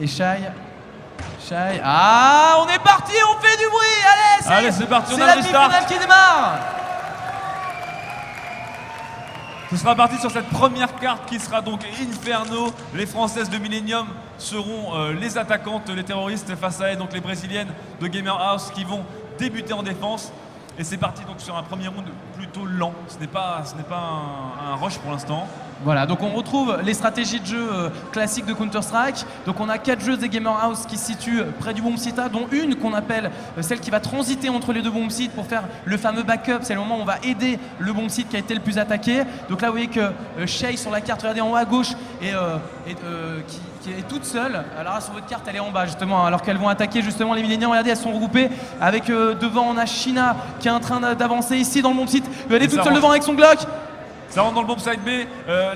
Et Shai. Ah, on est parti, on fait du bruit. Allez, c'est parti, on a la le restart. demi-finale qui démarre. Ce sera parti sur cette première carte qui sera donc Inferno. Les Françaises de Millennium seront les attaquantes, les terroristes face à elles, donc les Brésiliennes de Gamer House qui vont débuter en défense. Et c'est parti donc sur un premier round plutôt lent. Ce n'est pas un rush pour l'instant. Voilà, donc on retrouve les stratégies de jeu classiques de Counter-Strike. Donc on a 4 joueuses des Gamer House qui se situent près du bomb site A, dont une qu'on appelle celle qui va transiter entre les deux bomb sites pour faire le fameux backup. C'est le moment où on va aider le bomb site qui a été le plus attaqué. Donc là vous voyez que Shai sur la carte, regardez en haut à gauche, qui est toute seule. Alors là sur votre carte elle est en bas justement, alors qu'elles vont attaquer justement les Millenniums. Regardez, elles sont regroupées avec devant on a Shina qui est en train d'avancer ici dans le bomb site. Elle est toute seule devant avec son Glock. Ça rentre dans le bomb side B.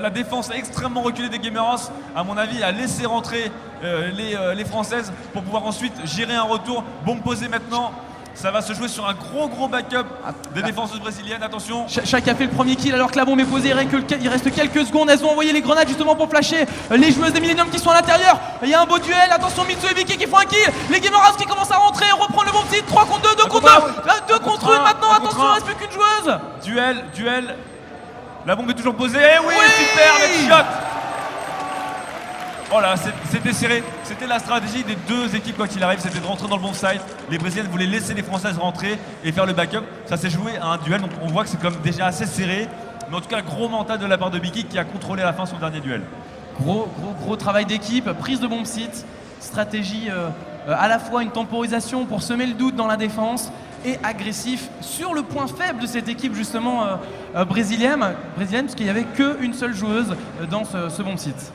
La défense extrêmement reculée des Gamer House, à mon avis, a laissé rentrer les Françaises pour pouvoir ensuite gérer un retour. Bombe posée maintenant. Ça va se jouer sur un gros backup des défenseuses brésiliennes. Attention. Shai a fait le premier kill alors que la bombe est posée. Il reste quelques secondes. Elles ont envoyé les grenades justement pour flasher les joueuses des Millennium qui sont à l'intérieur. Il y a un beau duel. Attention, Mitsu et Vicky qui font un kill. Les Gamer House qui commencent à rentrer. On reprend le bomb site. 3 contre 2, 2 contre 1. 2 contre 1 maintenant. Attention, il ne reste plus qu'une joueuse. Duel. La bombe est toujours posée. Eh oui, super, les shots. Oh là, c'était serré. C'était la stratégie des deux équipes quoi qu'il arrive, c'était de rentrer dans le bon side. Les Brésiliennes voulaient laisser les Françaises rentrer et faire le backup. Ça s'est joué à un duel, donc on voit que c'est comme déjà assez serré. Mais en tout cas, gros mental de la part de Biki qui a contrôlé à la fin son dernier duel. Gros travail d'équipe, prise de bomb site, stratégie à la fois une temporisation pour semer le doute dans la défense et agressif sur le point faible de cette équipe justement brésilienne parce qu'il n'y avait qu'une seule joueuse dans ce bomb site.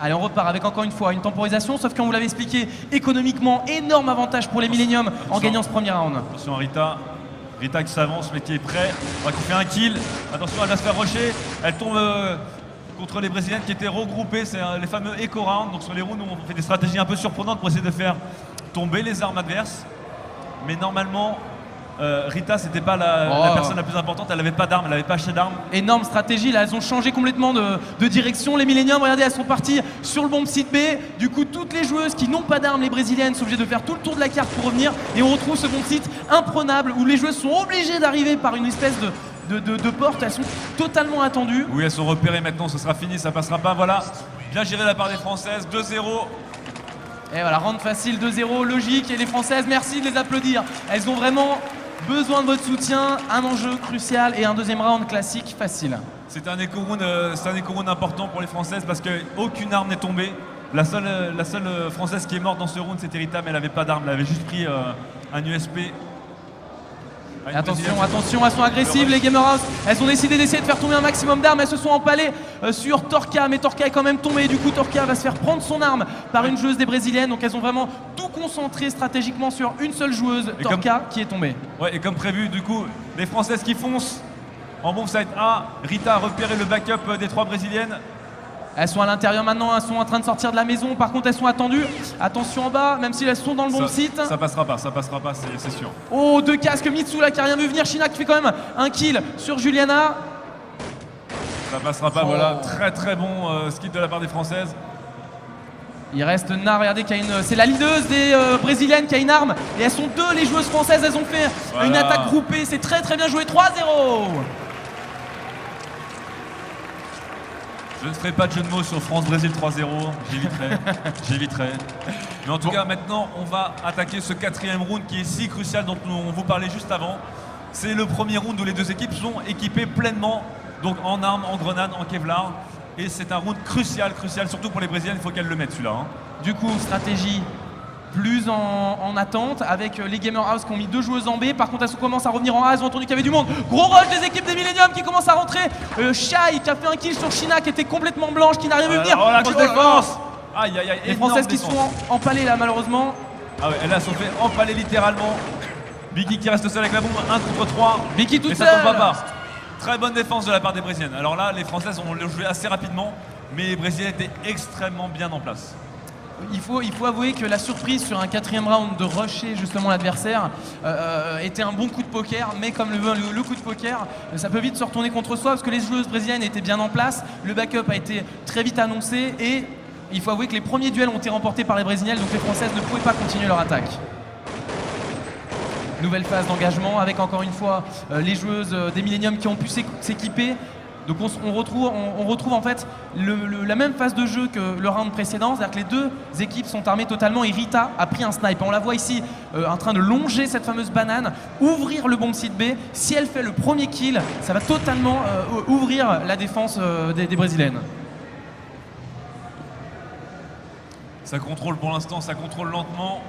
Allez, on repart avec encore une fois une temporisation, sauf qu'on vous l'avait expliqué, économiquement, énorme avantage pour les Millennium en gagnant ce premier round. Attention à Rita qui s'avance mais qui est prêt, qui fait un kill. Attention, elle va se faire rusher, elle tombe contre les Brésiliennes qui étaient regroupées, c'est les fameux Echo Round. Donc sur les rounds où on fait des stratégies un peu surprenantes pour essayer de faire tomber les armes adverses. Mais normalement, Rita, c'était pas la personne la plus importante, elle n'avait pas d'armes, elle n'avait pas acheté d'armes. Énorme stratégie, là, elles ont changé complètement de direction. Les Millennium, regardez, elles sont parties sur le bomb site B. Du coup, toutes les joueuses qui n'ont pas d'armes, les Brésiliennes, sont obligées de faire tout le tour de la carte pour revenir. Et on retrouve ce bomb site imprenable où les joueuses sont obligées d'arriver par une espèce de porte. Elles sont totalement attendues. Oui, elles sont repérées maintenant, ce sera fini, ça passera pas. Voilà, bien géré de la part des Françaises, 2-0. Et voilà, round facile, 2-0, logique. Et les Françaises, merci de les applaudir. Elles ont vraiment besoin de votre soutien, un enjeu crucial et un deuxième round classique facile. C'est un echo round important pour les Françaises parce qu'aucune arme n'est tombée. La seule Française qui est morte dans ce round, c'était Rita, mais elle n'avait pas d'arme, elle avait juste pris un USP. Attention, elles sont agressives les Gamer House. Elles ont décidé d'essayer de faire tomber un maximum d'armes. Elles se sont empalées sur Torka, mais Torka est quand même tombée. Du coup, Torka va se faire prendre son arme par une joueuse des Brésiliennes. Donc elles ont vraiment tout concentré stratégiquement sur une seule joueuse, Torka, qui est tombée. Ouais, et comme prévu, du coup, les Françaises qui foncent en bomb site A. Rita a repéré le backup des 3 Brésiliennes. Elles sont à l'intérieur maintenant, elles sont en train de sortir de la maison. Par contre, elles sont attendues. Attention en bas, même si elles sont dans le bon site. Ça passera pas, c'est sûr. Oh, 2 casques, Mitsu là qui a rien vu venir. Shina qui fait quand même un kill sur Juliana. Ça passera pas, voilà. Très bon skip de la part des Françaises. Il reste Nar, regardez, c'est la leaduse des Brésiliennes qui a une arme. Et elles sont 2 les joueuses françaises, elles ont fait une attaque groupée. C'est très bien joué, 3-0. Je ne ferai pas de jeu de mots sur France-Brésil 3-0, j'éviterai. Mais en tout cas, maintenant, on va attaquer ce 4e round qui est si crucial, dont on vous parlait juste avant. C'est le premier round où les deux équipes sont équipées pleinement, donc en armes, en grenades, en Kevlar. Et c'est un round crucial, surtout pour les Brésiliennes, il faut qu'elles le mettent celui-là. Du coup, stratégie plus en attente avec les Gamer House qui ont mis 2 joueuses en B. Par contre, elles commencent à revenir en A. Elles ont entendu qu'il y avait du monde. Gros rush des équipes des Millennium qui commencent à rentrer. Shai qui a fait un kill sur Shina qui était complètement blanche, qui n'a rien vu venir. Oh la grosse défense. Aïe, les Françaises qui sont empalées là, malheureusement. Ah ouais, elles sont fait empaler littéralement. Biki qui reste seul avec la bombe, 1 contre 3. Biki toute seule. Et ça tombe pas. Très bonne défense de la part des Brésiliennes. Alors là, les Françaises ont joué assez rapidement, mais les Brésiliennes étaient extrêmement bien en place. Il faut avouer que la surprise sur un 4e round de rusher justement l'adversaire était un bon coup de poker, mais comme le coup de poker, ça peut vite se retourner contre soi parce que les joueuses brésiliennes étaient bien en place, le backup a été très vite annoncé et il faut avouer que les premiers duels ont été remportés par les Brésiliennes, donc les Françaises ne pouvaient pas continuer leur attaque. Nouvelle phase d'engagement avec encore une fois les joueuses des Millennium qui ont pu s'équiper. Donc on retrouve en fait la même phase de jeu que le round précédent, c'est-à-dire que les deux équipes sont armées totalement et Rita a pris un snipe. On la voit ici en train de longer cette fameuse banane, ouvrir le bomb site B. Si elle fait le premier kill, ça va totalement ouvrir la défense des Brésiliennes. Ça contrôle pour l'instant, ça contrôle lentement.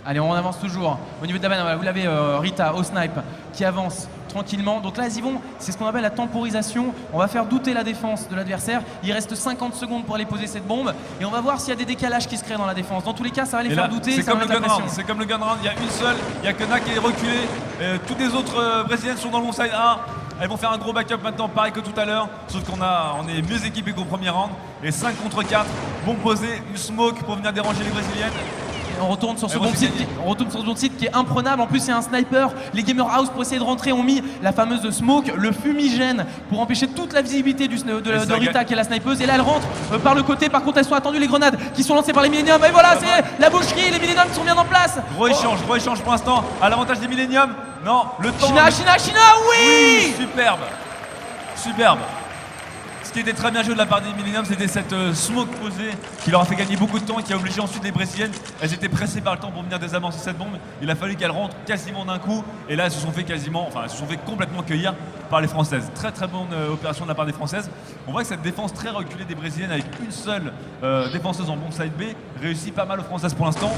Allez, on avance toujours. Au niveau de la banane, voilà, vous l'avez Rita au snipe qui avance tranquillement. Donc là, ils y vont, c'est ce qu'on appelle la temporisation. On va faire douter la défense de l'adversaire. Il reste 50 secondes pour aller poser cette bombe. Et on va voir s'il y a des décalages qui se créent dans la défense. Dans tous les cas, ça va les faire douter. C'est comme le gun round. C'est comme le gun round. Il y a une seule, il y a Kena qui est reculé. Toutes les autres brésiliennes sont dans le bon side A. Elles vont faire un gros backup maintenant, pareil que tout à l'heure. Sauf on est mieux équipés qu'au premier round. Et 5 contre 4. Bon posé, une smoke pour venir déranger les brésiliennes. On retourne sur ce bon site qui est imprenable. En plus, c'est un sniper. Les Gamer House, pour essayer de rentrer, ont mis la fameuse smoke, le fumigène, pour empêcher toute la visibilité de Rita, qui est la snipeuse. Et là, elle rentre par le côté. Par contre, elles sont attendues, les grenades qui sont lancées par les Millennium. Et voilà, c'est la boucherie. Les Millennium sont bien en place. Gros échange pour l'instant. À l'avantage des Millennium. Non, le temps. China, oui, Superbe. Ce qui était très bien joué de la part des Millennium, c'était cette smoke posée qui leur a fait gagner beaucoup de temps et qui a obligé ensuite les Brésiliennes. Elles étaient pressées par le temps pour venir désamorcer cette bombe. Il a fallu qu'elles rentrent quasiment d'un coup. Et là, elles se sont fait complètement cueillir par les Françaises. Très très bonne opération de la part des Françaises. On voit que cette défense très reculée des Brésiliennes avec une seule défenseuse en bombe side B réussit pas mal aux Françaises pour l'instant.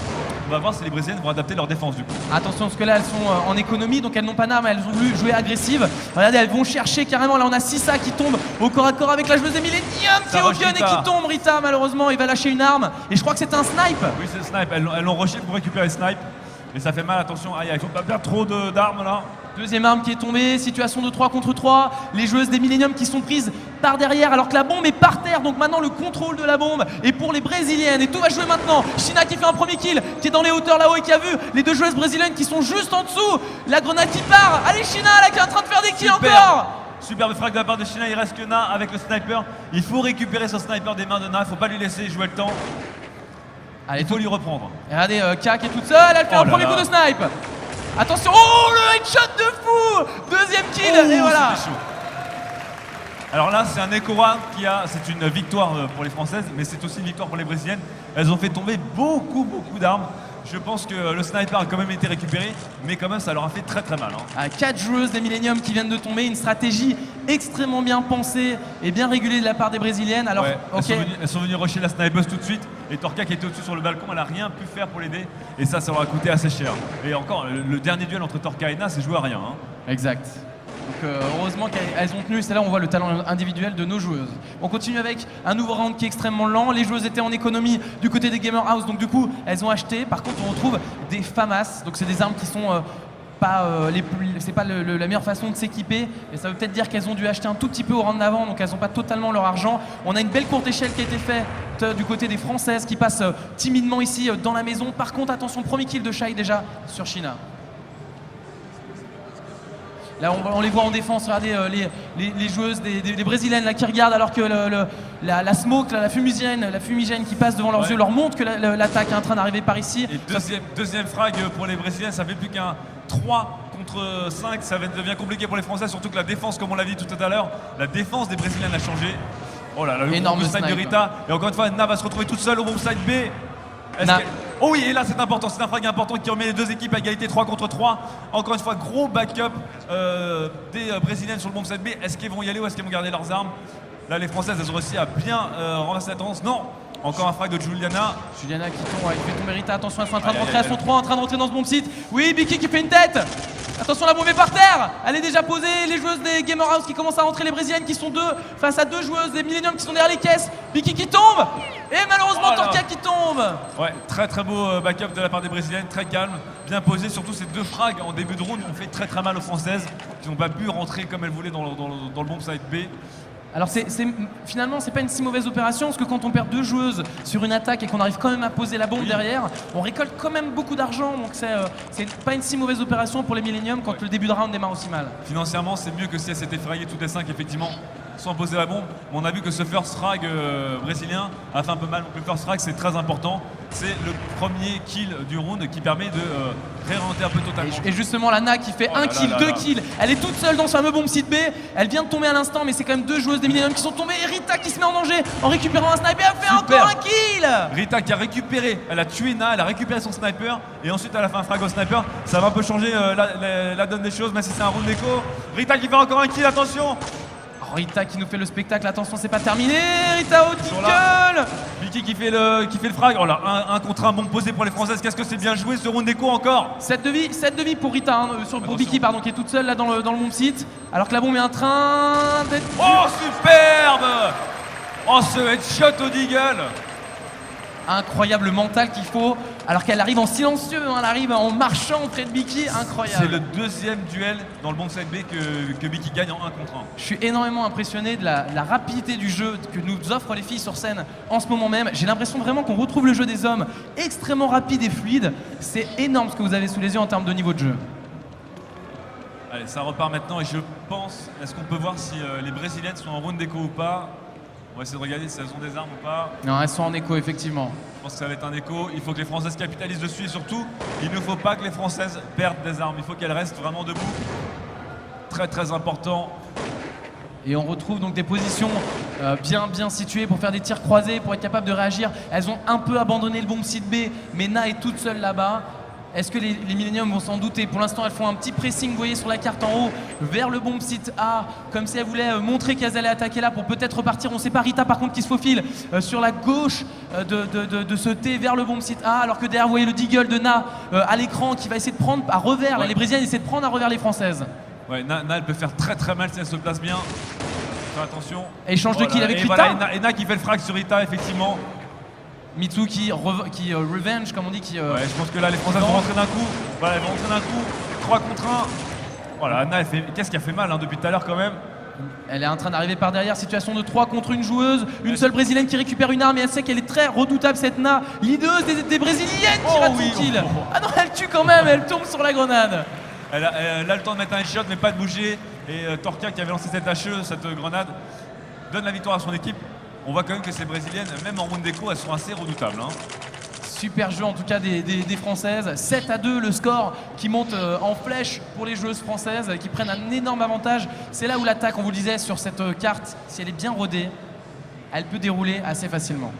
On va voir si les Brésiliennes vont adapter leur défense du coup. Attention parce que là elles sont en économie, donc elles n'ont pas d'armes, elles ont voulu jouer agressive. Regardez, elles vont chercher carrément. Là on a Sissa qui tombe au corps à corps avec la joueuse des Millennium qui est au gun et qui tombe. Rita malheureusement il va lâcher une arme et je crois que c'est un snipe. Oui c'est un snipe, elles l'ont rushé pour récupérer le snipe. Et ça fait mal, attention, aïe, il faut pas perdre trop d'armes là. Deuxième arme qui est tombée, situation de 3 contre 3. Les joueuses des Millennium qui sont prises par derrière alors que la bombe est par terre. Donc maintenant le contrôle de la bombe est pour les Brésiliennes. Et tout va jouer maintenant. China qui fait un premier kill, qui est dans les hauteurs là-haut et qui a vu les deux joueuses brésiliennes qui sont juste en dessous. La grenade qui part. Allez China là qui est en train de faire des kills encore. Superbe frag de la part de China, il reste que Na avec le sniper. Il faut récupérer ce sniper des mains de Na, il faut pas lui laisser jouer le temps. Allez, il faut lui reprendre. Regardez, K qui est toute seule, elle fait un premier coup de snipe. Attention, oh le headshot de fou. Deuxième kill, et voilà. Alors là, c'est un Echo Round c'est une victoire pour les Françaises, mais c'est aussi une victoire pour les Brésiliennes. Elles ont fait tomber beaucoup d'armes. Je pense que le sniper a quand même été récupéré, mais quand même ça leur a fait très mal. 4 joueuses des Millennium qui viennent de tomber, une stratégie extrêmement bien pensée et bien régulée de la part des Brésiliennes. Alors, ouais, elles sont venues rusher la snipeuse tout de suite, et Torka qui était au-dessus sur le balcon, elle a rien pu faire pour l'aider, et ça leur a coûté assez cher. Et encore, le dernier duel entre Torka et Na, c'est joué à rien. Exact. Donc heureusement qu'elles ont tenu, c'est là où on voit le talent individuel de nos joueuses. On continue avec un nouveau round qui est extrêmement lent. Les joueuses étaient en économie du côté des Gamer House, donc du coup elles ont acheté. Par contre on retrouve des FAMAS, donc c'est des armes qui sont c'est pas la meilleure façon de s'équiper. Et ça veut peut-être dire qu'elles ont dû acheter un tout petit peu au round d'avant, donc elles n'ont pas totalement leur argent. On a une belle courte échelle qui a été faite du côté des Françaises qui passent timidement ici dans la maison. Par contre attention, premier kill de Shai déjà sur China. Là, on les voit en défense, regardez les joueuses des Brésiliennes là, qui regardent alors que la smoke, la fumigène qui passe devant leurs yeux leur montre que l'attaque est en train d'arriver par ici. Et deuxième frag pour les Brésiliennes, ça fait plus qu'un 3 contre 5, ça devient compliqué pour les Français, surtout que la défense, comme on l'a dit tout à l'heure, la défense des Brésiliennes a changé. Oh là là, le énorme snipe de Rita. Et encore une fois, Na va se retrouver toute seule au bon side B. Oh oui, et là c'est important, c'est un frag important qui remet les deux équipes à égalité 3 contre 3. Encore une fois, gros backup des Brésiliennes sur le bon side B. Est-ce qu'elles vont y aller ou est-ce qu'elles vont garder leurs armes? Là, les Françaises, elles ont réussi à bien renverser la tendance. Non, encore un frag de Juliana. Juliana qui tombe, elle fait tomber Rita. Attention, elles sont en train de rentrer, elles sont 3 en train de rentrer dans ce bon site. Oui, Biki qui fait une tête. Attention, la bombe est par terre. Elle est déjà posée. Les joueuses des Gamer House qui commencent à rentrer, les Brésiliennes qui sont deux face à deux joueuses des Millennium qui sont derrière les caisses. Biki qui tombe. Et malheureusement, Torka qui tombe. Ouais, très beau backup de la part des Brésiliennes, très calme, bien posé. Surtout ces deux frags en début de round ont fait très mal aux Françaises qui n'ont pas pu rentrer comme elles voulaient dans le bon side B. Alors finalement, c'est pas une si mauvaise opération parce que quand on perd 2 joueuses sur une attaque et qu'on arrive quand même à poser la bombe derrière, on récolte quand même beaucoup d'argent. Donc c'est pas une si mauvaise opération pour les Millennium quand le début de round démarre aussi mal. Financièrement, c'est mieux que si elle s'était frayée toutes les 5, effectivement, sans poser la bombe. Mais on a vu que ce first frag brésilien a fait un peu mal. Donc le first frag, c'est très important. C'est le premier kill du round qui permet de réorienter un peu totalement. Et justement, la Na qui fait 1 kill, 2 kills. Elle est toute seule dans ce fameux bomb site B. Elle vient de tomber à l'instant, mais c'est quand même 2 joueuses des Millennium qui sont tombées. Et Rita qui se met en danger en récupérant un sniper. Elle fait encore un kill. Rita qui a récupéré, elle a tué Na, elle a récupéré son sniper. Et ensuite, elle a fait un frag au sniper. Ça va un peu changer la donne des choses, même si c'est un round d'écho. Rita qui fait encore un kill, attention. Rita qui nous fait le spectacle, attention, c'est pas terminé. Rita au deagle. Vicky qui fait le frag. Oh là, un contre un bon posé pour les Françaises. Qu'est-ce que c'est bien joué ce round d'écho encore. 7 de vie pour Rita, hein, pour Vicky pardon, qui est toute seule là dans le bomb site. Alors que la bombe est en train d'être... Oh superbe. Oh ce headshot au deagle. Incroyable mental qu'il faut, alors qu'elle arrive en silencieux, hein, elle arrive en marchant auprès de Vicky, incroyable. C'est le deuxième duel dans le bon side B que Vicky gagne en 1 contre 1. Je suis énormément impressionné de la rapidité du jeu que nous offrent les filles sur scène en ce moment même. J'ai l'impression vraiment qu'on retrouve le jeu des hommes extrêmement rapide et fluide. C'est énorme ce que vous avez sous les yeux en termes de niveau de jeu. Allez, ça repart maintenant et je pense, est-ce qu'on peut voir si les Brésiliennes sont en round d'écho ou pas? On va essayer de regarder si elles ont des armes ou pas. Non, elles sont en écho, effectivement. Je pense que ça va être un écho. Il faut que les Françaises capitalisent dessus et surtout, il ne faut pas que les Françaises perdent des armes. Il faut qu'elles restent vraiment debout. Très très important. Et on retrouve donc des positions bien situées pour faire des tirs croisés, pour être capable de réagir. Elles ont un peu abandonné le bomb site B, mais Na est toute seule là-bas. Est-ce que les Millennium vont s'en douter? Pour l'instant, elles font un petit pressing, vous voyez, sur la carte en haut, vers le bomb site A, comme si elles voulaient montrer qu'elles allaient attaquer là pour peut-être repartir. On ne sait pas, Rita par contre qui se faufile sur la gauche de ce T vers le bomb site A, alors que derrière, vous voyez le deagle de Na à l'écran qui va essayer de prendre à revers. Ouais. Les Brésiliennes essaient de prendre à revers les Françaises. Ouais, Na elle peut faire très très mal si elle se place bien. Faire attention. Échange de kill avec et Rita. Voilà, et Na qui fait le frag sur Rita, effectivement. Mitsu qui revenge, comme on dit. Ouais, je pense que là, les Françaises vont rentrer d'un coup. Voilà, elles vont rentrer d'un coup. 3 contre 1. Voilà, Na, qu'est-ce qui a fait mal hein, depuis tout à l'heure quand même. Elle est en train d'arriver par derrière, situation de 3 contre une joueuse, une seule brésilienne qui récupère une arme et elle sait qu'elle est très redoutable cette Na, leaduse des brésiliennes qui rate son kill. Ah non, elle tue quand même, elle tombe sur la grenade. Elle a le temps de mettre un headshot mais pas de bouger. Et Torka qui avait lancé cette HE, cette grenade, donne la victoire à son équipe. On voit quand même que ces brésiliennes, même en round d'écho, elles sont assez redoutables. Hein. Super jeu en tout cas des Françaises. 7-2 le score qui monte en flèche pour les joueuses françaises qui prennent un énorme avantage. C'est là où l'attaque, on vous le disait, sur cette carte, si elle est bien rodée, elle peut dérouler assez facilement.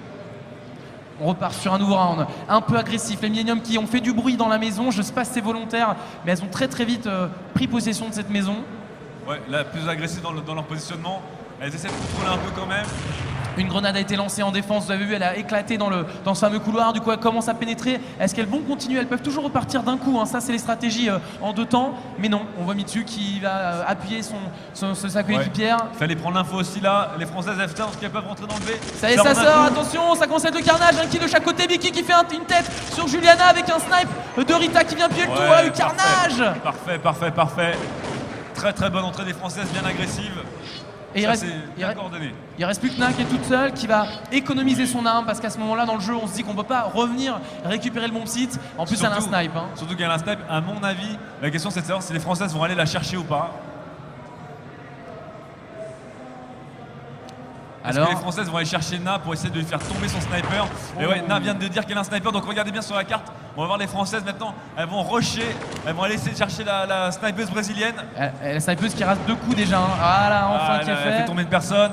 On repart sur un nouveau round, un peu agressif. Les Millennium qui ont fait du bruit dans la maison, je ne sais pas si c'est volontaire, mais elles ont très vite pris possession de cette maison. Ouais, la plus agressive dans leur positionnement. Elles essaient de contrôler un peu quand même. Une grenade a été lancée en défense, vous avez vu, elle a éclaté dans ce fameux couloir, du coup elle commence à pénétrer. Est-ce qu'elles vont continuer? Elles peuvent toujours repartir d'un coup, hein. Ça c'est les stratégies en 2 temps, mais non, on voit Mitsu qui va appuyer sa coéquipière. Il fallait prendre l'info aussi là, les Françaises F15 parce qu'elles peuvent rentrer dans le B. Ça y est, ça sort, attention, ça commence à être le carnage, un kill de chaque côté, Vicky qui fait une tête sur Juliana avec un snipe de Rita qui vient piller le tout, le carnage. Parfait. Très très bonne entrée des Françaises, bien agressive. Et il reste plus que Na qui est toute seule, qui va économiser son arme parce qu'à ce moment-là dans le jeu on se dit qu'on ne peut pas revenir récupérer le bomb site. En plus elle a un snipe. Hein. Surtout qu'elle a un snipe, à mon avis, la question c'est de savoir si les Françaises vont aller la chercher ou pas. Est-ce que les Françaises vont aller chercher Na pour essayer de lui faire tomber son sniper? Et ouais, Na vient de dire qu'elle a un sniper, donc regardez bien sur la carte. On va voir les Françaises maintenant, elles vont rusher, elles vont aller essayer de chercher la snipeuse brésilienne. La snipeuse qui rate 2 coups déjà, hein. Voilà, enfin qui est fait. Elle fait tomber une personne.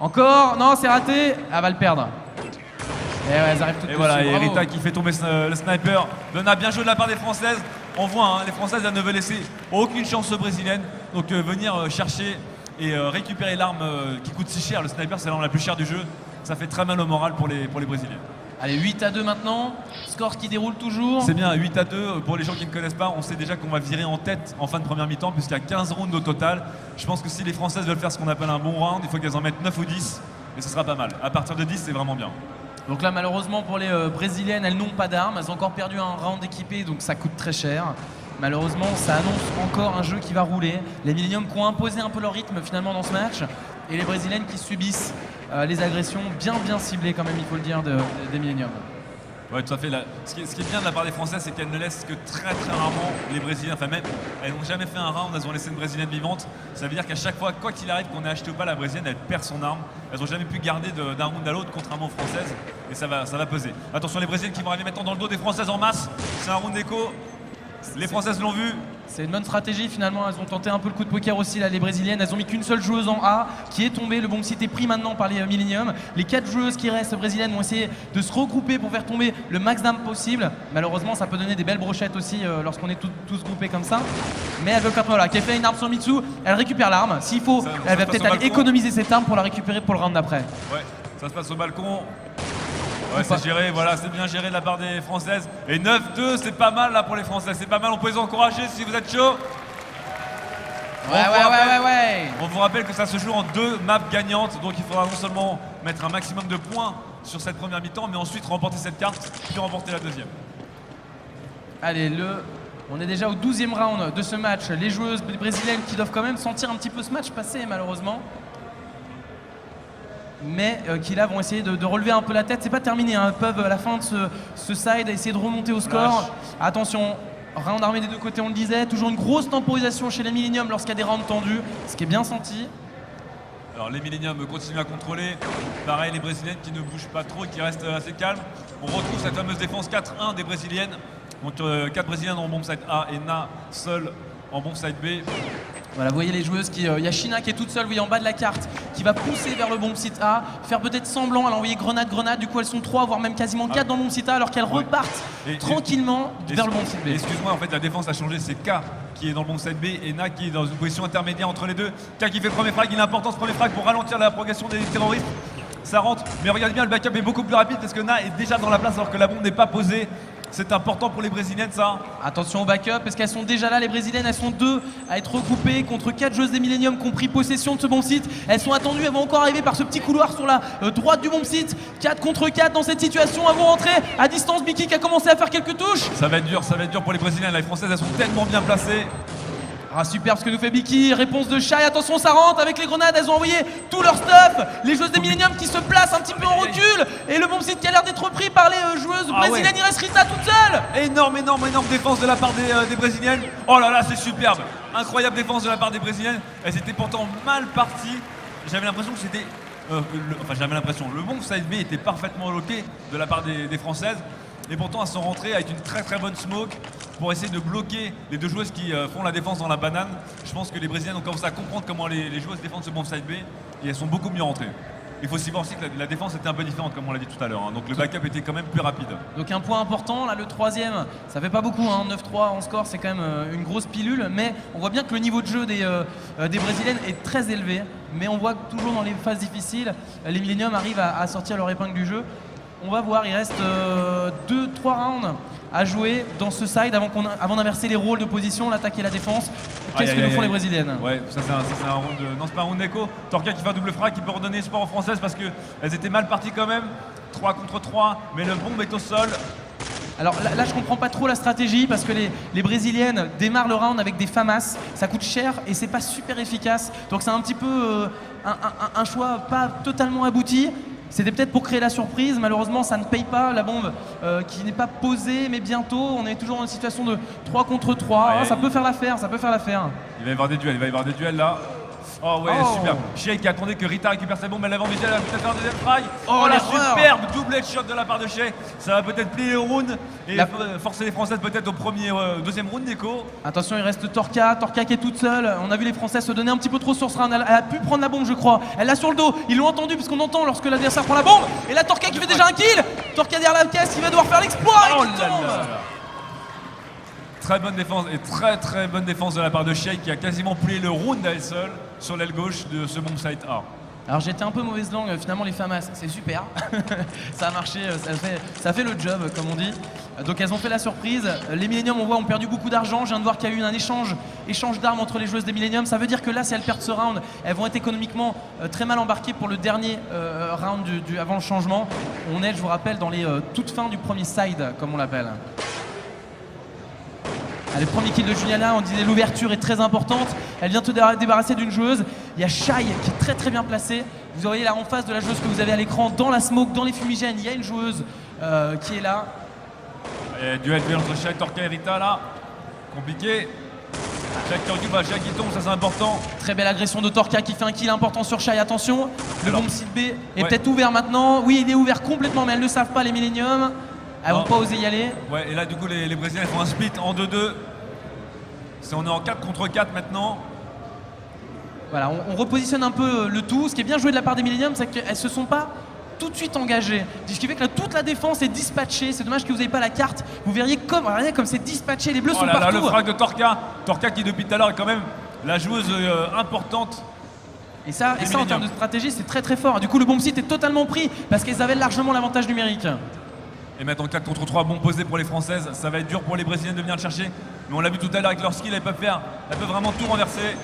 Encore, non c'est raté, elle va le perdre. Et ouais, elles arrivent toutes et voilà, dessus. et Rita qui fait tomber le sniper. Na bien joué de la part des Françaises. On voit, hein, les Françaises elles ne veulent laisser aucune chance aux Brésiliennes. Donc venir chercher et récupérer l'arme qui coûte si cher. Le sniper c'est l'arme la plus chère du jeu. Ça fait très mal au moral pour les Brésiliens. Allez, 8-2 maintenant, score qui déroule toujours. C'est bien, 8-2, pour les gens qui ne connaissent pas, on sait déjà qu'on va virer en tête en fin de première mi-temps puisqu'il y a 15 rounds au total. Je pense que si les Françaises veulent faire ce qu'on appelle un bon round, il faut qu'elles en mettent 9 ou 10 et ce sera pas mal. À partir de 10, c'est vraiment bien. Donc là, malheureusement pour les Brésiliennes, elles n'ont pas d'armes, elles ont encore perdu un round équipé, donc ça coûte très cher. Malheureusement, ça annonce encore un jeu qui va rouler. Les Millennium qui ont imposé un peu leur rythme finalement dans ce match. Et les Brésiliennes qui subissent les agressions bien ciblées quand même, il faut le dire, des Millennium. Ouais, tout à fait. Ce qui est bien de la part des Françaises, c'est qu'elles ne laissent que très rarement les Brésiliens. Enfin, même, elles n'ont jamais fait un round, elles ont laissé une Brésilienne vivante. Ça veut dire qu'à chaque fois, quoi qu'il arrive, qu'on ait acheté ou pas, la Brésilienne, elle perd son arme. Elles n'ont jamais pu garder d'un round à l'autre, contrairement aux Françaises. Et ça va peser. Attention, les Brésiliennes qui vont arriver maintenant dans le dos des Françaises en masse. C'est un round d'écho. Les Françaises l'ont vu. C'est une bonne stratégie finalement, elles ont tenté un peu le coup de poker aussi là, les Brésiliennes, elles ont mis qu'une seule joueuse en A qui est tombée, le bomb site est pris maintenant par les Millennium. Les 4 joueuses qui restent brésiliennes vont essayer de se regrouper pour faire tomber le max d'armes possible. Malheureusement ça peut donner des belles brochettes aussi lorsqu'on est tous groupés comme ça. Mais elles veulent faire voilà, qu'elle fait une arme sur Mitsu, elle récupère l'arme, s'il faut, elle va peut-être aller économiser cette arme pour la récupérer pour le round d'après. Ouais, ça se passe au balcon. Ouais, c'est géré, voilà, c'est bien géré de la part des Françaises. Et 9-2, c'est pas mal là pour les Françaises, c'est pas mal, on peut les encourager si vous êtes chaud. Ouais. On vous rappelle que ça se joue en 2 maps gagnantes, donc il faudra non seulement mettre un maximum de points sur cette première mi-temps, mais ensuite remporter cette carte, puis remporter la deuxième. Allez, on est déjà au 12e round de ce match. Les joueuses brésiliennes qui doivent quand même sentir un petit peu ce match passer malheureusement. Mais qui là vont essayer de relever un peu la tête. C'est pas terminé, hein. Elles peuvent à la fin de ce side essayer de remonter au score. Attention, round armé des deux côtés, on le disait. Toujours une grosse temporisation chez les Millennium lorsqu'il y a des rounds tendus, ce qui est bien senti. Alors les Millennium continuent à contrôler. Pareil, les Brésiliennes qui ne bougent pas trop et qui restent assez calmes. On retrouve cette fameuse défense 4-1 des Brésiliennes. Donc 4 Brésiliennes en bomb side A et Na seul en bomb side B. Voilà, vous voyez les joueuses il y a Shina qui est toute seule, vous voyez en bas de la carte, qui va pousser vers le bomb site A, faire peut-être semblant, elle a envoyé grenade, du coup elles sont 3, voire même quasiment 4 dans le bomb site A, alors qu'elles repartent tranquillement vers le bomb site B. Excuse-moi, en fait la défense a changé, c'est K qui est dans le bomb site B et Na qui est dans une position intermédiaire entre les deux. K qui fait le premier frag, il est important ce premier frag pour ralentir la progression des terroristes. Ça rentre, mais regardez bien, le backup est beaucoup plus rapide parce que Na est déjà dans la place alors que la bombe n'est pas posée. C'est important pour les Brésiliennes ça. Attention au backup parce qu'elles sont déjà là, les Brésiliennes, elles sont 2 à être regroupées contre 4 joueuses des Millennium qui ont pris possession de ce bomb site. Elles sont attendues, elles vont encore arriver par ce petit couloir sur la droite du bomb site. 4 contre 4 dans cette situation, elles vont rentrer à distance. Biki qui a commencé à faire quelques touches. Ça va être dur pour les Brésiliennes. Les Françaises elles sont tellement bien placées. Ah superbe ce que nous fait Biki, réponse de Shai, attention ça rentre avec les grenades, elles ont envoyé tout leur stuff. Les joueuses des Millennium qui se placent un petit peu en recul. Et le bomb site qui a l'air d'être pris par les joueuses brésiliennes, il reste Rita toute seule. Énorme défense de la part des Brésiliennes. Oh là là, c'est superbe. Incroyable défense de la part des Brésiliennes. Elles étaient pourtant mal parties. J'avais l'impression que c'était... le bomb side B était parfaitement loqué de la part des Françaises. Et pourtant elles sont rentrées avec une très bonne smoke pour essayer de bloquer les 2 joueuses qui font la défense dans la banane. Je pense que les Brésiliennes ont commencé à comprendre comment les joueuses défendent ce bomb side B et elles sont beaucoup mieux rentrées. Il faut aussi voir aussi que la défense était un peu différente comme on l'a dit tout à l'heure, hein. Donc le backup était quand même plus rapide. Donc un point important, là le 3e, ça fait pas beaucoup, hein. 9-3 en score, c'est quand même une grosse pilule, mais on voit bien que le niveau de jeu des Brésiliennes est très élevé, mais on voit que toujours dans les phases difficiles, les Millennium arrivent à sortir leur épingle du jeu. On va voir, il reste 2-3 rounds à jouer dans ce side avant d'inverser les rôles de position, l'attaque et la défense. Qu'est-ce que nous font les Brésiliennes? Ouais, ça c'est un round non, c'est pas un round d'écho. Torka qui fait un double frag qui peut redonner espoir aux Françaises parce qu'elles étaient mal parties quand même. 3 contre 3, mais le bombe est au sol. Alors là je comprends pas trop la stratégie parce que les Brésiliennes démarrent le round avec des FAMAS, ça coûte cher et c'est pas super efficace. Donc c'est un petit peu un choix pas totalement abouti. C'était peut-être pour créer la surprise, malheureusement ça ne paye pas, la bombe qui n'est pas posée, mais bientôt on est toujours dans une situation de 3 contre 3, ouais. Ça peut faire l'affaire, Il va y avoir des duels, là. Oh ouais, super. Shea qui attendait que Rita récupère sa bombe, elle l'avait envisagé, elle va peut-être faire un deuxième frag. Oh la superbe double headshot de la part de Shea. Ça va peut-être plier le round et forcer les Françaises peut-être au deuxième round d'écho. Attention, il reste Torka qui est toute seule. On a vu les Françaises se donner un petit peu trop sur ce round. Elle a pu prendre la bombe je crois. Elle l'a sur le dos, ils l'ont entendu parce qu'on entend lorsque l'adversaire prend la bombe. Et là Torka qui fait déjà un kill. Torka derrière la caisse, il va devoir faire l'exploit et qui tombe. Très bonne défense et très bonne défense de la part de Shea qui a quasiment plié le round à elle seule sur l'aile gauche de ce bomb site A. Alors j'étais un peu mauvaise langue, finalement les FAMAS c'est super, ça a marché, ça fait le job comme on dit. Donc elles ont fait la surprise, les Millennium on voit ont perdu beaucoup d'argent, je viens de voir qu'il y a eu un échange d'armes entre les joueuses des Millennium, ça veut dire que là si elles perdent ce round, elles vont être économiquement très mal embarquées pour le dernier round avant le changement. On est, je vous rappelle, dans les toutes fins du premier side comme on l'appelle. Le premier kill de Juliana, on disait l'ouverture est très importante. Elle vient te débarrasser d'une joueuse. Il y a Shai qui est très très bien placée. Vous voyez là en face de la joueuse que vous avez à l'écran, dans la smoke, dans les fumigènes, il y a une joueuse qui est là. Et duel entre Shai, Torka et Rita là. Compliqué. Shai qui tombe, ça c'est important. Très belle agression de Torka qui fait un kill important sur Shai, attention. Le bomb site B est ouais. peut-être ouvert maintenant. Oui, il est ouvert complètement, mais elles ne savent pas les Millennium. Elles vont pas oser y aller. Ouais, et là du coup les Brésiliens font un split en 2-2. On est en 4 contre 4 maintenant. Voilà, on repositionne un peu le tout. Ce qui est bien joué de la part des Millennium, c'est qu'elles se sont pas tout de suite engagées. Ce qui fait que là, toute la défense est dispatchée. C'est dommage que vous n'ayez pas la carte. Vous verriez comme c'est dispatché. Les bleus sont partout. Là, le frag de Torka. Torka qui depuis tout à l'heure est quand même la joueuse importante. Et ça en termes de stratégie, c'est très très fort. Du coup, le bomb site est totalement pris parce qu'elles avaient largement l'avantage numérique. Et maintenant 4 contre 3, bon posé pour les Françaises. Ça va être dur pour les Brésiliennes de venir le chercher. Mais on l'a vu tout à l'heure avec leur skill, elles peuvent vraiment tout renverser.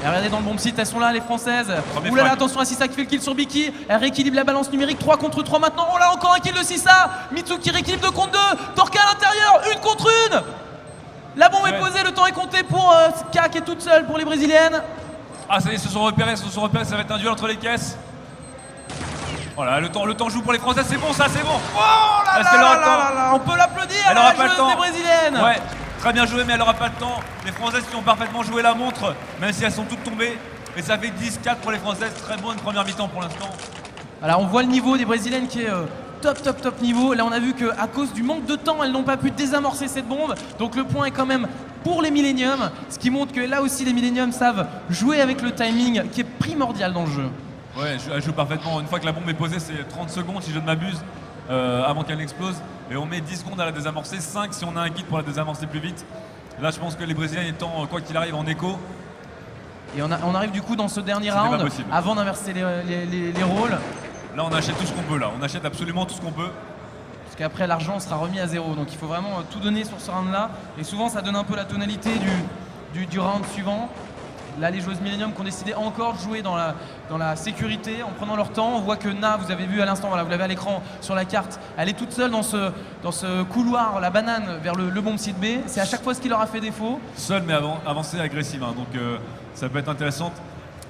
Et regardez dans le bomb site, elles sont là les Françaises. Premier Oulala, frag. attention à Sissa qui fait le kill sur Biki. Elle rééquilibre la balance numérique, 3 contre 3 maintenant. Oh là, encore un kill de Sissa. Mitsuki rééquilibre 2 contre 2. Torka à l'intérieur, 1 contre 1. La bombe est posée, le temps est compté pour Ska qui est toute seule pour les Brésiliennes. Ah ça y est, se sont repérés, ça va être un duel entre les caisses. Voilà, le temps joue pour les Françaises, c'est bon ça, c'est bon. Oh là Est-ce qu'elle aura le temps là, on peut l'applaudir Elle à aura la pas le joueuse temps. des Brésiliennes. Ouais, très bien joué, mais elle n'aura pas le temps. Les Françaises qui ont parfaitement joué la montre, même si elles sont toutes tombées. Et ça fait 10-4 pour les Françaises, très bonne première mi-temps pour l'instant. Alors on voit le niveau des Brésiliennes qui est top niveau. Là on a vu qu'à cause du manque de temps, elles n'ont pas pu désamorcer cette bombe. Donc le point est quand même pour les Millennium, ce qui montre que là aussi les Millennium savent jouer avec le timing qui est primordial dans le jeu. Ouais, elle joue parfaitement. Une fois que la bombe est posée, c'est 30 secondes si je ne m'abuse, avant qu'elle n'explose. Et on met 10 secondes à la désamorcer, 5 si on a un kit pour la désamorcer plus vite. Là je pense que les Brésiliens étant, quoi qu'il arrive, en écho. Et on arrive du coup dans ce dernier Ce n'est pas round, possible. avant d'inverser les rôles. Là on achète tout ce qu'on peut, là. On achète absolument tout ce qu'on peut. Parce qu'après l'argent sera remis à zéro. Donc il faut vraiment tout donner sur ce round-là. Et souvent ça donne un peu la tonalité du round suivant. Là les joueuses Millennium qui ont décidé encore de jouer dans la sécurité en prenant leur temps. On voit que Na, vous avez vu à l'instant, voilà, vous l'avez à l'écran sur la carte, elle est toute seule dans ce couloir, la banane vers le bomb site B. C'est à chaque fois ce qui leur a fait défaut. Seule mais avancée agressive, hein. Donc ça peut être intéressant.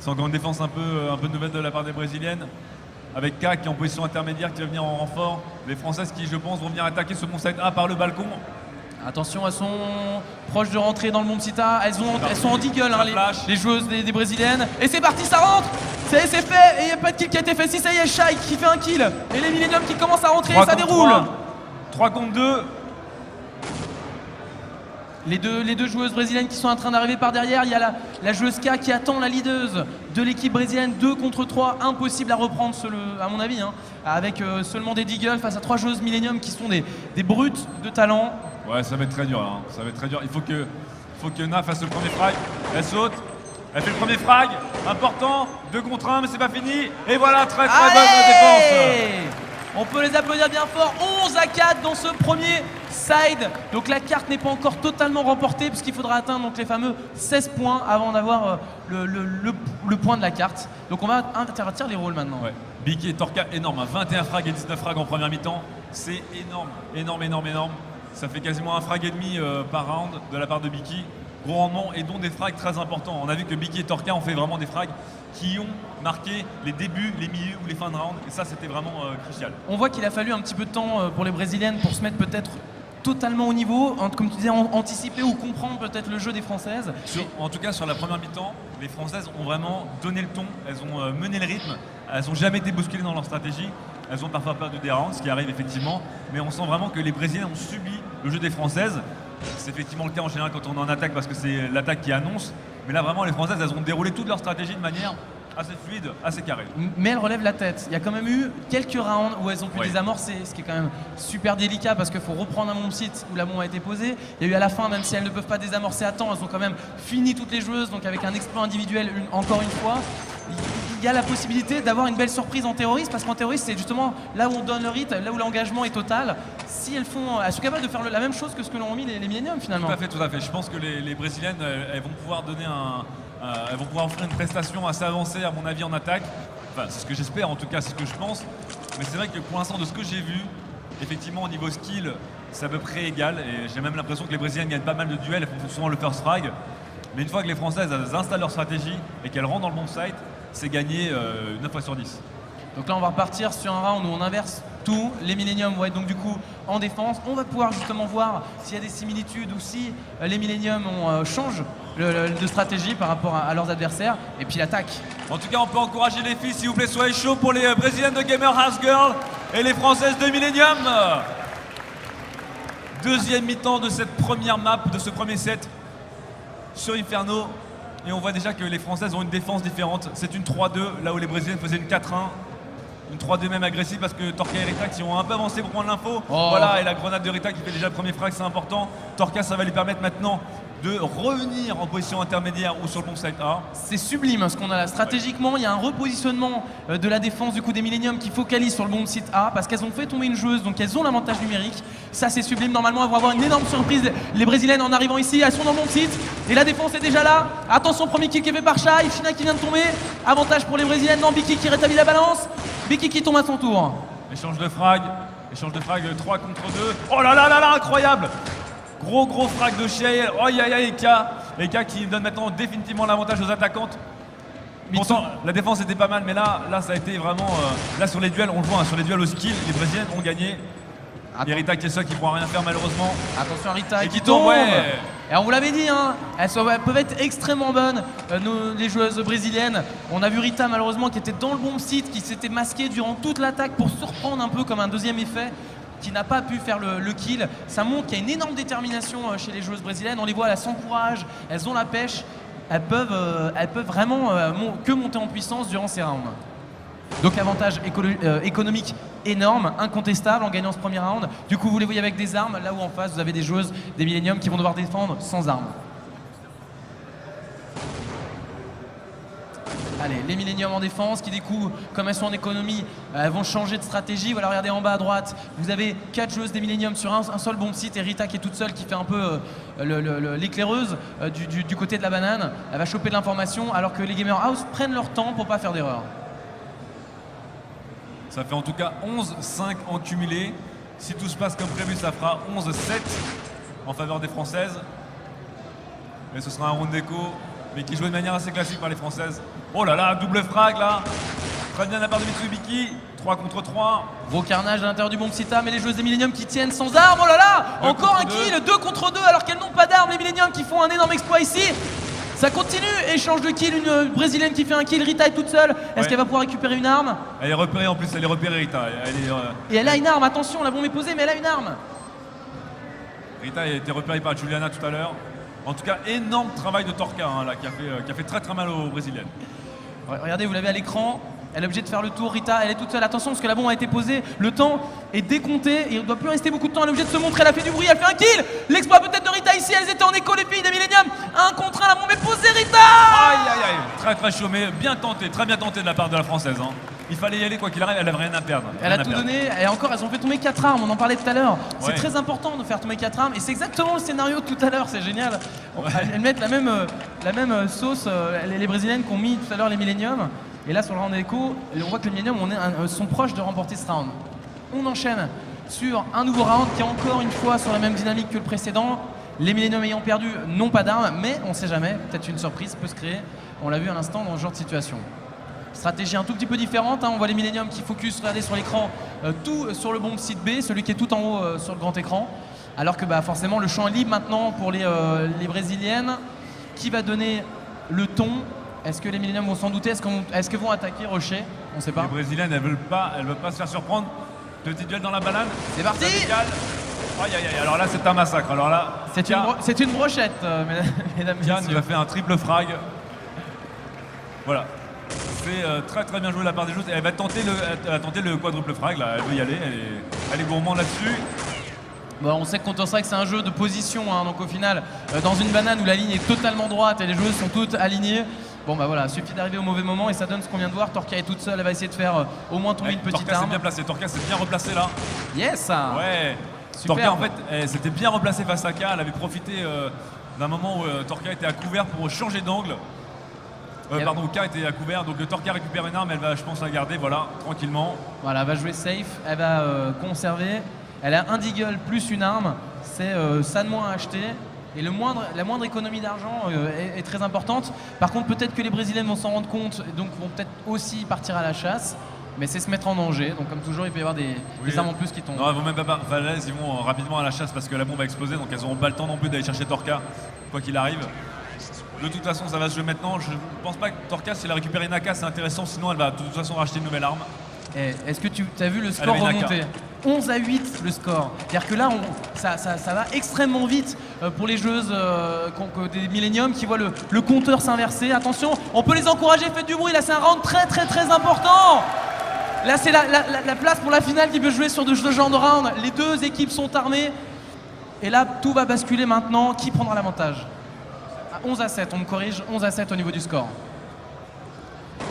C'est encore une défense un peu nouvelle de la part des Brésiliennes. Avec K qui est en position intermédiaire, qui va venir en renfort. Les Françaises qui, je pense, vont venir attaquer ce bon site A par le balcon. Attention, elles sont proches de rentrer dans le bomb site A. Elles sont en deagle, hein, les joueuses des Brésiliennes. Et c'est parti, ça rentre. Ça y est, c'est fait. Et il n'y a pas de kill qui a été fait. Si, ça y est, Shai qui fait un kill. Et les Millennium qui commencent à rentrer, ça déroule. 3 contre 2. Les deux joueuses brésiliennes qui sont en train d'arriver par derrière. Il y a la joueuse K qui attend la leaduse de l'équipe brésilienne. 2 contre 3, impossible à reprendre à mon avis, hein, avec seulement des deagles face à 3 joueuses Millennium qui sont des brutes de talent. Ouais, ça va être très dur, hein. Ça va être très dur. Il faut que Na fasse le premier frag. Elle saute. Elle fait le premier frag. Important. 2 contre 1, mais c'est pas fini. Et voilà, très bonne défense. On peut les applaudir bien fort. 11-4 dans ce premier side. Donc la carte n'est pas encore totalement remportée puisqu'il faudra atteindre donc les fameux 16 points avant d'avoir le point de la carte. Donc on va intervertir les rôles maintenant. Ouais. Biki et Torka, énorme. Hein. 21 frags et 19 frags en première mi-temps. C'est énorme. Ça fait quasiment un frag et demi par round de la part de Biki. Gros rendement et dont des frags très importants. On a vu que Biki et Torka ont fait vraiment des frags qui ont marqué les débuts, les milieux ou les fins de round. Et ça, c'était vraiment crucial. On voit qu'il a fallu un petit peu de temps pour les Brésiliennes pour se mettre peut-être totalement au niveau, comme tu disais, anticiper ou comprendre peut-être le jeu des Françaises. En tout cas, sur la première mi-temps, les Françaises ont vraiment donné le ton. Elles ont mené le rythme. Elles n'ont jamais été bousculées dans leur stratégie. Elles ont parfois perdu des rounds, ce qui arrive effectivement. Mais on sent vraiment que les Brésiliens ont subi le jeu des Françaises. C'est effectivement le cas en général quand on est en attaque parce que c'est l'attaque qui annonce. Mais là, vraiment, les Françaises, elles ont déroulé toute leur stratégie de manière assez fluide, assez carré. Mais elles relèvent la tête. Il y a quand même eu quelques rounds où elles ont pu désamorcer, ce qui est quand même super délicat parce qu'il faut reprendre un bomb site où la bombe a été posée. Il y a eu à la fin, même si elles ne peuvent pas désamorcer à temps, elles ont quand même fini toutes les joueuses, donc avec un exploit individuel encore une fois. Il y a la possibilité d'avoir une belle surprise en terroriste parce qu'en terroriste c'est justement là où on donne le rythme, là où l'engagement est total. Si elles sont capables de faire la même chose que ce que l'ont mis les Millennium finalement. Tout à fait. Je pense que les Brésiliennes, elles vont pouvoir donner elles vont pouvoir offrir une prestation assez avancée à mon avis en attaque. Enfin, c'est ce que j'espère, en tout cas c'est ce que je pense. Mais c'est vrai que pour l'instant de ce que j'ai vu, effectivement au niveau skill c'est à peu près égal. Et j'ai même l'impression que les Brésiliennes gagnent pas mal de duels, elles font souvent le first frag. Mais une fois que les Françaises elles installent leur stratégie et qu'elles rentrent dans le bon site, c'est gagné 9 fois sur 10. Donc là, on va repartir sur un round où on inverse tout. Les Millennium vont être donc du coup en défense. On va pouvoir justement voir s'il y a des similitudes ou si les Millennium changent de stratégie par rapport à leurs adversaires. Et puis l'attaque. En tout cas, on peut encourager les filles, s'il vous plaît, soyez chauds pour les Brésiliennes de Gamer House Girl et les Françaises de Millennium. Deuxième mi-temps de cette première map, de ce premier set sur Inferno. Et on voit déjà que les Françaises ont une défense différente. C'est une 3-2, là où les Brésiliennes faisaient une 4-1. Une 3-2 même agressive parce que Torka et Rita qui ont un peu avancé pour prendre l'info. Oh. Voilà, et la grenade de Rita qui fait déjà le premier frag, c'est important. Torka, ça va lui permettre maintenant de revenir en position intermédiaire ou sur le bon site A. C'est sublime ce qu'on a là. Stratégiquement, il y a un repositionnement de la défense du coup des Millennium qui focalise sur le bon site A parce qu'elles ont fait tomber une joueuse, donc elles ont l'avantage numérique. Ça c'est sublime. Normalement, elles vont avoir une énorme surprise. Les Brésiliennes en arrivant ici, elles sont dans le bon site et la défense est déjà là. Attention, premier kill qui est fait par Shai, Ifshina qui vient de tomber. Avantage pour les Brésiliennes. Non, Biki qui rétablit la balance. Biki qui tombe à son tour. Échange de frag 3 contre 2. Oh là là là là, incroyable! Gros frag de Shai. Oh aïe aïe aïe, Eka qui donne maintenant définitivement l'avantage aux attaquantes. Pourtant, la défense était pas mal, mais là ça a été vraiment. Là sur les duels, on le voit, hein, sur les duels au skill, les Brésiliennes ont gagné. Et Rita qui est seule qui ne pourra rien faire malheureusement. Attention à Rita Et qui tombe. ouais. Et on vous l'avait dit, hein, elles peuvent être extrêmement bonnes, les joueuses brésiliennes. On a vu Rita malheureusement qui était dans le bon site, qui s'était masquée durant toute l'attaque pour surprendre un peu comme un deuxième effet, qui n'a pas pu faire le kill. Ça montre qu'il y a une énorme détermination chez les joueuses brésiliennes. On les voit, elles s'encouragent, elles ont la pêche. Elles peuvent vraiment que monter en puissance durant ces rounds. Donc avantage économique énorme, incontestable en gagnant ce premier round. Du coup vous les voyez avec des armes, là où en face vous avez des joueuses, des Millennium qui vont devoir défendre sans armes. Allez, les Millennium en défense qui du coup, comme elles sont en économie, elles vont changer de stratégie. Voilà, regardez en bas à droite, vous avez 4 joueuses des Millennium sur un seul bomb site et Rita qui est toute seule qui fait un peu l'éclaireuse du côté de la banane. Elle va choper de l'information alors que les Gamer House prennent leur temps pour pas faire d'erreur. Ça fait en tout cas 11-5 en cumulé. Si tout se passe comme prévu, ça fera 11-7 en faveur des Françaises. Et ce sera un round d'écho, mais qui joue de manière assez classique par les Françaises. Oh là là, double frag là. Très bien de la part de Mitsubiki. 3 contre 3. Gros carnage à l'intérieur du bon Sita, mais les joueuses des Millennium qui tiennent sans armes. Oh là là, encore un kill, 2 contre 2 alors qu'elles n'ont pas d'armes. Les Millennium qui font un énorme exploit ici. Ça continue, échange de kill, une brésilienne qui fait un kill, Rita est toute seule. Est-ce qu'elle va pouvoir récupérer une arme? Elle est repérée en plus, elle est repérée Rita. Et elle a une arme, attention, la bombe est posée, mais elle a une arme. Rita a été repérée par Juliana tout à l'heure. En tout cas, énorme travail de Torka hein, là, qui a fait très mal aux Brésiliennes. Regardez, vous l'avez à l'écran. Elle est obligée de faire le tour, Rita, elle est toute seule. Attention parce que la bombe a été posée, le temps est décompté et il ne doit plus rester beaucoup de temps. Elle est obligée de se montrer, elle a fait du bruit, elle fait un kill. L'exploit peut-être de Rita ici, elles étaient en écho les filles des Millennium. 1 contre 1, la bombe est posée, Rita. Aïe aïe aïe, très chaud, mais bien tenté, très bien tenté de la part de la Française. Hein. Il fallait y aller quoi qu'il arrive, elle n'avait rien à perdre. Elle a tout donné, et encore elles ont fait tomber 4 armes, on en parlait tout à l'heure. C'est Ouais. très important de faire tomber 4 armes et c'est exactement le scénario de tout à l'heure, c'est génial. Elles mettent la même sauce, les Brésiliennes qu'ont mis tout à l'heure les Millennium. Et là sur le round d'écho, on voit que les Millennium sont proches de remporter ce round. On enchaîne sur un nouveau round qui est encore une fois sur la même dynamique que le précédent. Les Millennium ayant perdu n'ont pas d'armes, mais on sait jamais, peut-être une surprise peut se créer. On l'a vu à l'instant dans ce genre de situation. Stratégie un tout petit peu différente, hein. On voit les Millennium qui focus, regardez sur l'écran, tout sur le bomb site B, celui qui est tout en haut sur le grand écran. Alors que forcément le champ est libre maintenant pour les Brésiliennes. Qui va donner le ton? Est-ce que les Millennium vont s'en douter? Est-ce qu'elles vont attaquer Rocher? On ne sait pas. Les Brésiliennes, elles veulent pas se faire surprendre. Petit duel dans la banane. C'est parti. Aïe aïe aïe, alors là c'est un massacre. Alors là, c'est une brochette, mesdames et Kian, messieurs. il va faire un triple frag. Voilà. C'est très bien joué de la part des joueuses. Elle va tenter le quadruple frag là. Elle veut y aller. Elle est gourmande là-dessus. Bon, on sait que Counter-Strike c'est un jeu de position, hein, donc au final, dans une banane où la ligne est totalement droite et les joueuses sont toutes alignées, bon il suffit d'arriver au mauvais moment et ça donne ce qu'on vient de voir. Torka est toute seule, elle va essayer de faire au moins tomber une petite Torka s'est arme. bien placé. Torka s'est bien replacé là. Yes. Ouais. Superbe. Torka en fait, elle s'était bien replacée face à K. Elle avait profité d'un moment où Torka était à couvert pour changer d'angle. Pardon, K était à couvert, donc Torka récupère une arme, elle va je pense la garder, voilà, tranquillement. Voilà, elle va jouer safe, elle va conserver. Elle a un deagle plus une arme, c'est ça de moins à acheter. Et la moindre économie d'argent est très importante. Par contre, peut-être que les Brésiliennes vont s'en rendre compte, et donc vont peut-être aussi partir à la chasse. Mais c'est se mettre en danger. Donc comme toujours, il peut y avoir des armes en plus qui tombent. Non, elles vont même pas Valaises, ils vont rapidement à la chasse parce que la bombe va exploser. Donc elles n'auront pas le temps non plus d'aller chercher Torka, quoi qu'il arrive. De toute façon, ça va se jouer maintenant. Je ne pense pas que Torka, si elle a récupéré Naka, c'est intéressant. Sinon, elle va de toute façon racheter une nouvelle arme. Est-ce que tu as vu le score remonter 11-8 le score. C'est-à-dire que là, ça va extrêmement vite pour les joueuses des Millennium qui voient le compteur s'inverser. Attention, on peut les encourager, faites du bruit. Là, c'est un round très très très important. Là, c'est la place pour la finale qui peut jouer sur ce genre de round. Les deux équipes sont armées. Et là, tout va basculer maintenant. Qui prendra l'avantage? 11-7, on me corrige, 11-7 au niveau du score.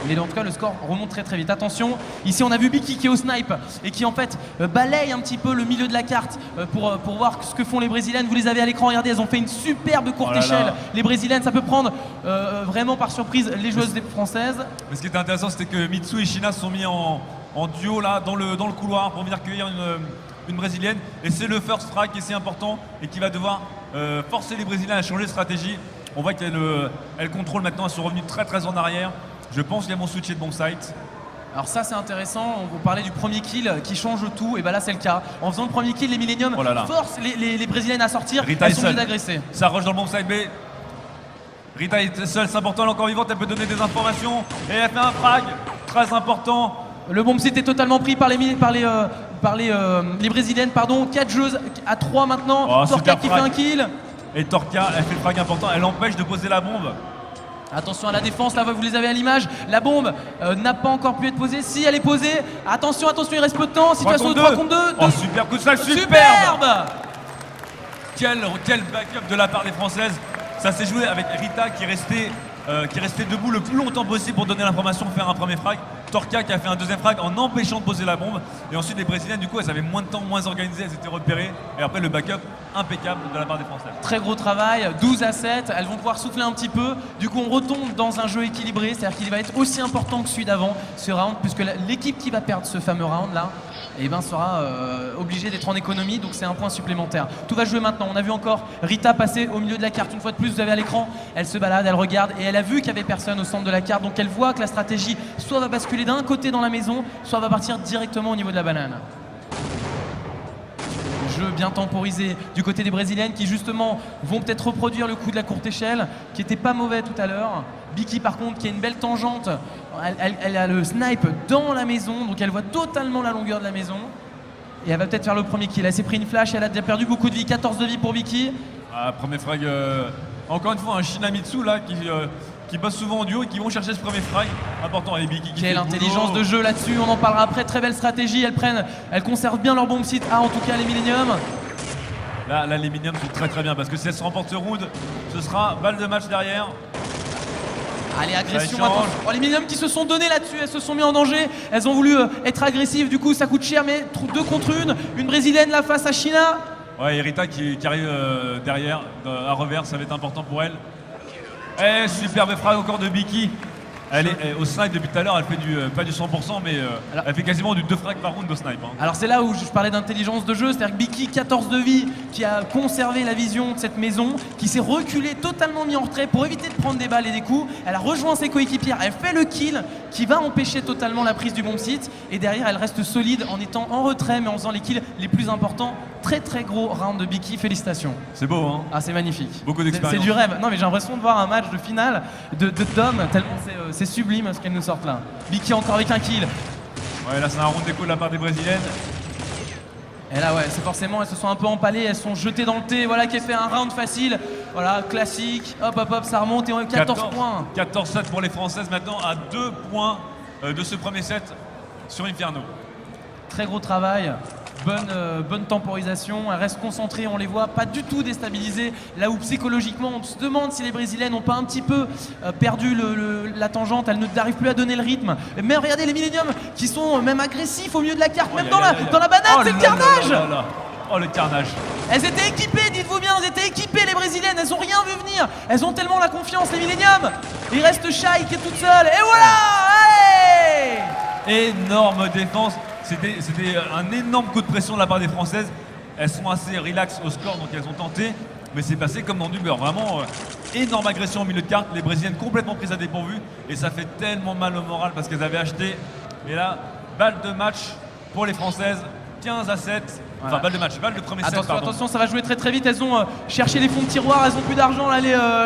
Mais en tout cas, le score remonte très très vite. Attention, ici on a vu Biki qui est au snipe et qui en fait balaye un petit peu le milieu de la carte pour voir ce que font les Brésiliennes. Vous les avez à l'écran, regardez, elles ont fait une superbe courte échelle. Les Brésiliennes, ça peut prendre vraiment par surprise les joueuses françaises. Mais ce qui était intéressant, c'était que Mitsu et Shina se sont mis en duo là dans le couloir pour venir cueillir une Brésilienne. Et c'est le first strike qui est si important et qui va devoir forcer les Brésiliennes à changer de stratégie. On voit qu'elles contrôlent maintenant, elles sont revenues très très en arrière. Je pense qu'elles vont switcher de bon site. Alors ça c'est intéressant, on vous parlait du premier kill qui change tout, et bien là c'est le cas. En faisant le premier kill, les Millennium forcent les Brésiliennes à sortir, Rita elles sont obligées d'agresser. Ça rush dans le bon side B. Rita est seule, c'est important, elle est encore vivante, elle peut donner des informations. Et elle fait un frag, très important. Le bomb site est totalement pris par les Brésiliennes, pardon. 4 joueuses à 3 maintenant, Torka qui fait un kill. Et Torka, elle fait le frag important, elle empêche de poser la bombe. Attention à la défense, là vous les avez à l'image. La bombe n'a pas encore pu être posée. Si elle est posée, attention, il reste peu de temps. Situation de 3 contre 2. Oh, super coup de sac, superbe. Quel backup de la part des Françaises. Ça s'est joué avec Rita qui est restée debout le plus longtemps possible pour donner l'information, faire un premier frag. Torka qui a fait un deuxième frag en empêchant de poser la bombe. Et ensuite les Brésiliennes, du coup, elles avaient moins de temps, moins organisé, elles étaient repérées. Et après le backup impeccable de la part des Françaises. Très gros travail, 12-7, elles vont pouvoir souffler un petit peu. Du coup on retombe dans un jeu équilibré, c'est-à-dire qu'il va être aussi important que celui d'avant, ce round, puisque l'équipe qui va perdre ce fameux round là, sera obligée d'être en économie, donc c'est un point supplémentaire. Tout va jouer maintenant, on a vu encore Rita passer au milieu de la carte, une fois de plus vous avez à l'écran, elle se balade, elle regarde et elle a vu qu'il n'y avait personne au centre de la carte, donc elle voit que la stratégie soit va basculer d'un côté dans la maison, soit va partir directement au niveau de la banane. Jeu bien temporisé du côté des Brésiliennes qui justement vont peut-être reproduire le coup de la courte échelle qui était pas mauvais tout à l'heure. Biki par contre qui a une belle tangente, elle a le snipe dans la maison, donc elle voit totalement la longueur de la maison et elle va peut-être faire le premier kill. Elle s'est pris une flash, elle a déjà perdu beaucoup de vie, 14 de vie pour Biki. Premier frag, encore une fois un Shinamitsu là qui bosse souvent en duo et qui vont chercher ce premier frag important. Et Biki qui quelle intelligence de jeu là-dessus, on en parlera après, très belle stratégie, elles conservent bien leur bomb site A, en tout cas les Millennium. Là les Millennium sont très très bien parce que si elles se remportent ce round, ce sera balle de match derrière. Allez, agression, attention. Oh, les Millennium qui se sont donnés là-dessus, elles se sont mis en danger, elles ont voulu être agressives, du coup ça coûte cher, mais 2 contre 1, une Brésilienne là face à Shina. Ouais, et Rita qui arrive derrière, à revers, ça va être important pour elle. Eh, superbe frag encore de Biki. Elle est au snipe depuis tout à l'heure, elle fait pas du 100%, mais elle fait quasiment du 2 frags par round de snipe. Hein. Alors c'est là où je parlais d'intelligence de jeu, c'est-à-dire que Biki, 14 de vie, qui a conservé la vision de cette maison, qui s'est reculé, totalement mis en retrait pour éviter de prendre des balles et des coups. Elle a rejoint ses coéquipières, elle fait le kill qui va empêcher totalement la prise du bomb site. Et derrière, elle reste solide en étant en retrait, mais en faisant les kills les plus importants. Très très gros round de Biki, félicitations. C'est beau, hein? Ah, c'est magnifique. Beaucoup d'expérience. C'est du rêve. Non, mais j'ai l'impression de voir un match de finale de Dom, tellement c'est sublime ce qu'elles nous sortent là. Biki encore avec un kill. Ouais, là c'est un round d'écho de la part des Brésiliennes. Et là ouais, c'est forcément, elles se sont un peu empalées, elles sont jetées dans le thé, voilà qui a fait un round facile. Voilà, classique, hop, ça remonte et on a 14 points. 14-7 pour les Françaises maintenant, à 2 points de ce premier set sur Inferno. Très gros travail. Bonne temporisation, elles restent concentrées, on les voit pas du tout déstabilisées. Là où psychologiquement on se demande si les Brésiliennes n'ont pas un petit peu perdu la tangente, elles n'arrivent plus à donner le rythme. Mais regardez les Millennium qui sont même agressifs au milieu de la carte, même dans la banane, c'est le carnage. Oh le carnage. Elles étaient équipées, dites-vous bien, elles étaient équipées les Brésiliennes, elles ont rien vu venir. Elles ont tellement la confiance les Millennium. Il reste Shai qui est toute seule, et voilà, allez. Énorme défense. C'était un énorme coup de pression de la part des Françaises. Elles sont assez relax au score, donc elles ont tenté. Mais c'est passé comme dans du beurre. Vraiment, énorme agression au milieu de carte. Les Brésiliennes complètement prises à dépourvu. Et ça fait tellement mal au moral parce qu'elles avaient acheté. Et là, balle de match pour les Françaises. 15-7. Enfin, balle de match, balle de premier set, pardon. Attention, ça va jouer très très vite. Elles ont cherché les fonds de tiroir, elles ont plus d'argent là,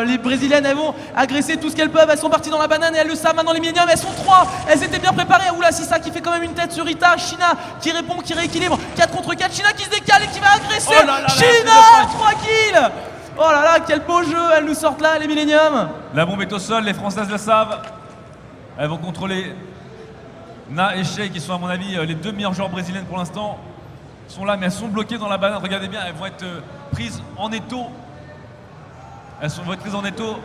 les Brésiliennes. Elles vont agresser tout ce qu'elles peuvent. Elles sont parties dans la banane et elles le savent maintenant, les Millennium. Elles sont 3, elles étaient bien préparées. Oula, Sissa qui fait quand même une tête sur Rita. China qui répond, qui rééquilibre. 4 contre 4. China qui se décale et qui va agresser. Oh là là, China, 3 kills. Oh là là, quel beau jeu. Elles nous sortent là, les Millennium. La bombe est au sol, les Françaises le savent. Elles vont contrôler Na et Shea, qui sont à mon avis les 2 meilleures joueurs brésiliennes pour l'instant. Sont là, mais elles sont bloquées dans la banane. Regardez bien, elles vont être prises en étau. Elles vont être prises en étau.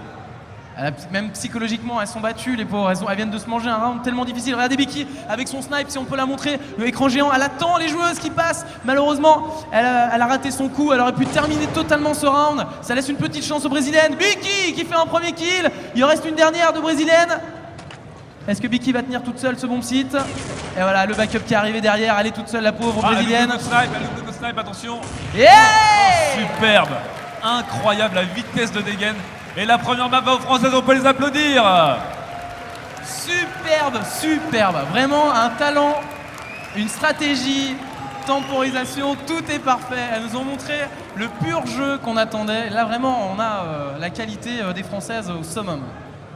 Même psychologiquement, elles sont battues, les pauvres. Elles viennent de se manger un round tellement difficile. Regardez Becky avec son snipe, si on peut la montrer. Le écran géant, elle attend les joueuses qui passent. Malheureusement, elle a raté son coup. Elle aurait pu terminer totalement ce round. Ça laisse une petite chance aux Brésiliennes. Becky qui fait un premier kill. Il en reste une dernière de Brésilienne. Est-ce que Becky va tenir toute seule ce bomb site? Et voilà, le backup qui est arrivé derrière. Elle est toute seule, la pauvre brésilienne. Elle loupe le snipe, attention. Yeah! Superbe, incroyable la vitesse de dégaine. Et la première map va aux Françaises, on peut les applaudir. Superbe, vraiment un talent, une stratégie, temporisation, tout est parfait. Elles nous ont montré le pur jeu qu'on attendait. Là vraiment, on a la qualité des Françaises au summum.